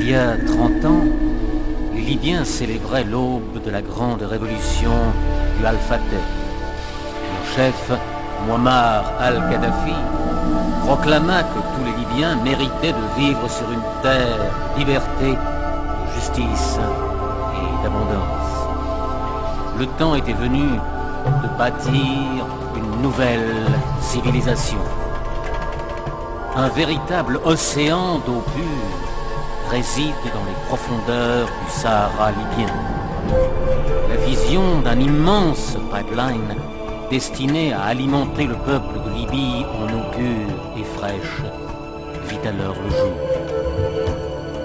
Il y a 30 ans, les Libyens célébraient l'aube de la grande révolution du Al-Fateh. Leur chef, Muammar al-Kadhafi, proclama que tous les Libyens méritaient de vivre sur une terre de liberté, de justice et d'abondance. Le temps était venu de bâtir une nouvelle civilisation. Un véritable océan d'eau pure réside dans les profondeurs du Sahara libyen. La vision d'un immense pipeline destiné à alimenter le peuple de Libye en eau pure et fraîche vit alors le jour.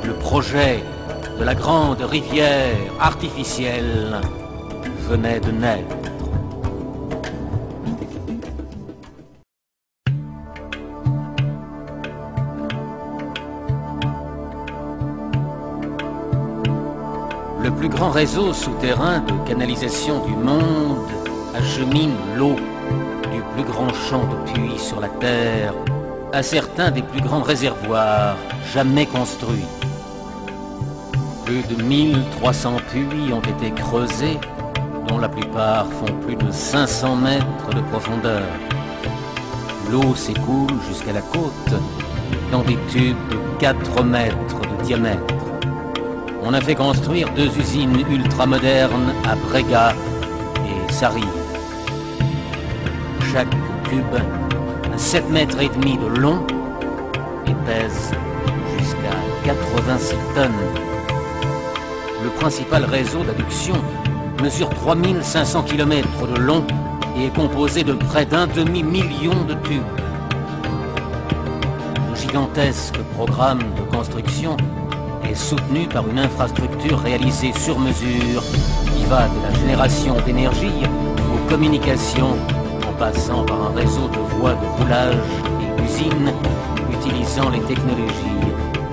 Le projet de la grande rivière artificielle venait de naître. Le plus grand réseau souterrain de canalisation du monde achemine l'eau du plus grand champ de puits sur la Terre à certains des plus grands réservoirs jamais construits. Plus de 1300 puits ont été creusés, dont la plupart font plus de 500 mètres de profondeur. L'eau s'écoule jusqu'à la côte dans des tubes de 4 mètres de diamètre. On a fait construire 2 usines ultramodernes à Brega et Sarri. Chaque tube a 7 mètres et demi de long et pèse jusqu'à 86 tonnes. Le principal réseau d'adduction mesure 3500 km de long et est composé de près d'un demi-million de tubes. Le gigantesque programme de construction est soutenu par une infrastructure réalisée sur mesure qui va de la génération d'énergie aux communications en passant par un réseau de voies de roulage et d'usines utilisant les technologies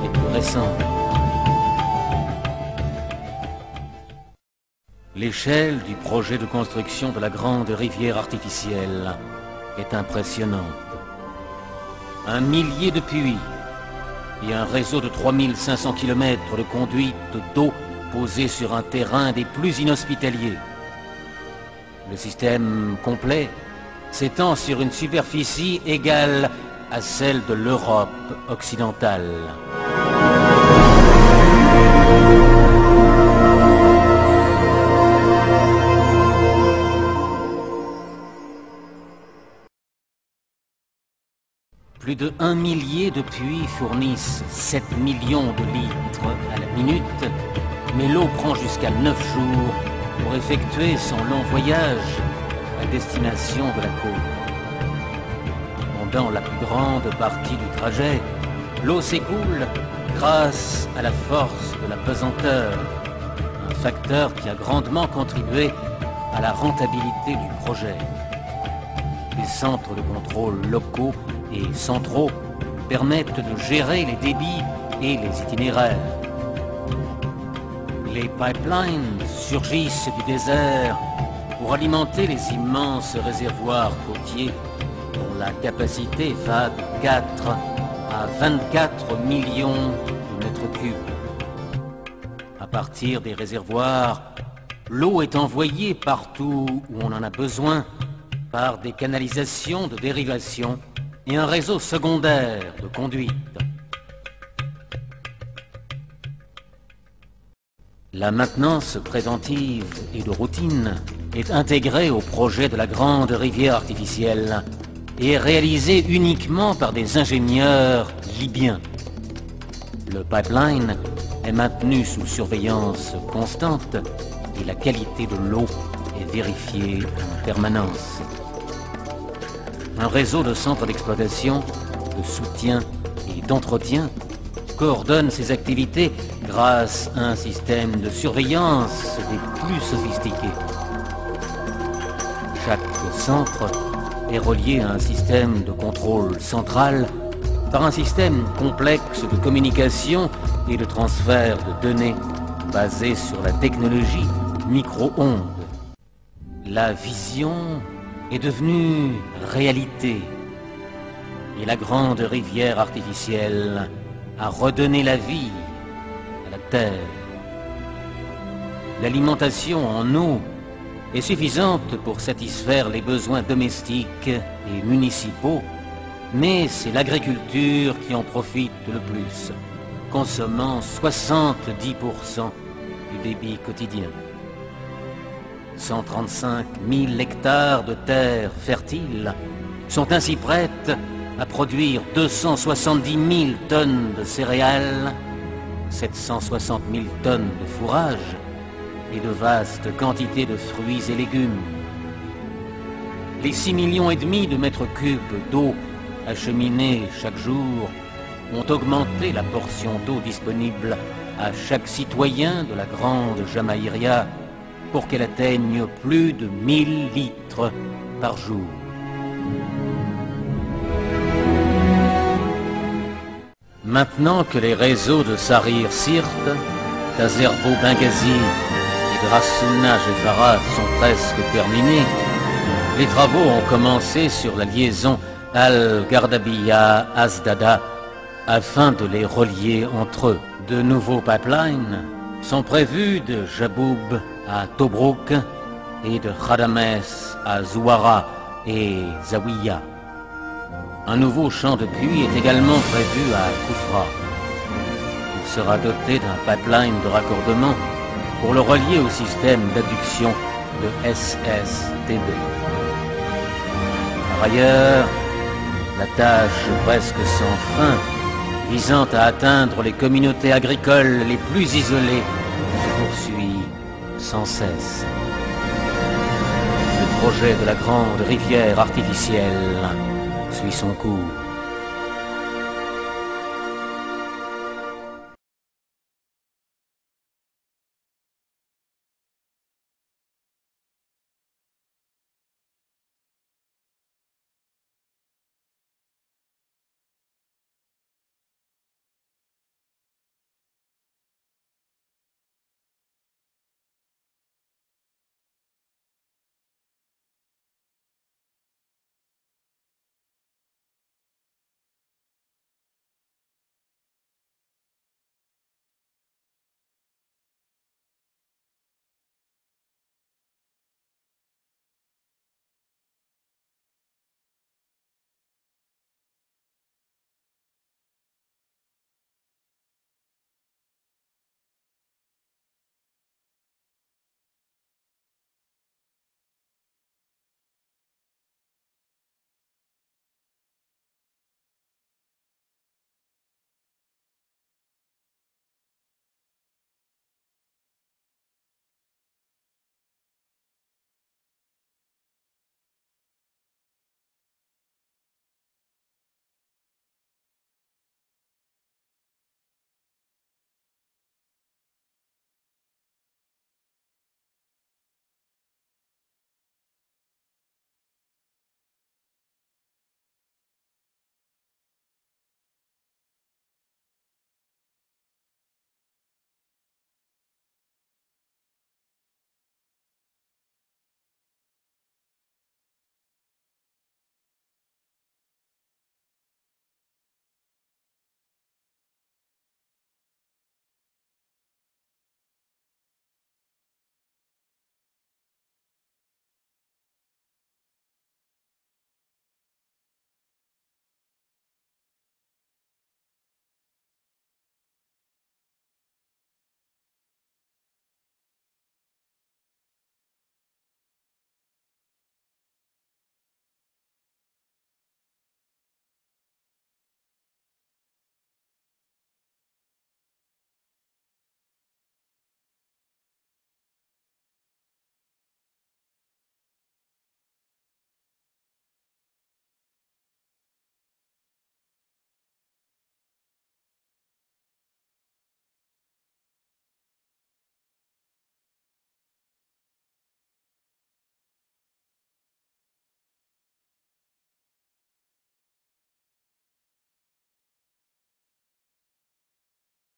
les plus récentes. L'échelle du projet de construction de la grande rivière artificielle est impressionnante. 1 millier de puits et un réseau de 3500 km de conduites d'eau posées sur un terrain des plus inhospitaliers. Le système complet s'étend sur une superficie égale à celle de l'Europe occidentale. Plus de 1 millier de puits fournissent 7 millions de litres à la minute, mais l'eau prend jusqu'à 9 jours pour effectuer son long voyage à destination de la côte. Pendant la plus grande partie du trajet, l'eau s'écoule grâce à la force de la pesanteur, un facteur qui a grandement contribué à la rentabilité du projet. Les centres de contrôle locaux et centraux permettent de gérer les débits et les itinéraires. Les pipelines surgissent du désert pour alimenter les immenses réservoirs côtiers dont la capacité va de 4 à 24 millions de mètres cubes. À partir des réservoirs, l'eau est envoyée partout où on en a besoin par des canalisations de dérivation et un réseau secondaire de conduite. La maintenance préventive et de routine est intégrée au projet de la grande rivière artificielle et est réalisée uniquement par des ingénieurs libyens. Le pipeline est maintenu sous surveillance constante et la qualité de l'eau est vérifiée en permanence. Un réseau de centres d'exploitation, de soutien et d'entretien coordonne ces activités grâce à un système de surveillance des plus sophistiqués. Chaque centre est relié à un système de contrôle central par un système complexe de communication et de transfert de données basé sur la technologie micro-ondes. La vision est devenue réalité et la grande rivière artificielle a redonné la vie la terre. L'alimentation en eau est suffisante pour satisfaire les besoins domestiques et municipaux, mais c'est l'agriculture qui en profite le plus, consommant 70% du débit quotidien. 135 000 hectares de terres fertiles sont ainsi prêtes à produire 270 000 tonnes de céréales, 760 000 tonnes de fourrage et de vastes quantités de fruits et légumes. Les 6,5 millions de mètres cubes d'eau acheminés chaque jour ont augmenté la portion d'eau disponible à chaque citoyen de la grande Jamaïria pour qu'elle atteigne plus de 1000 litres par jour. Maintenant que les réseaux de Sarir Sirt, d'Azerbo Benghazi et de Rassouna Jeffara sont presque terminés, les travaux ont commencé sur la liaison Al-Gardabiya-Azdada afin de les relier entre eux. De nouveaux pipelines sont prévus de Jaboub à Tobrouk et de Khadames à Zouara et Zawiya. Un nouveau champ de puits est également prévu à Koufra. Il sera doté d'un pipeline de raccordement pour le relier au système d'adduction de SSTB. Par ailleurs, la tâche presque sans fin visant à atteindre les communautés agricoles les plus isolées se poursuit sans cesse. Le projet de la grande rivière artificielle suit son cours.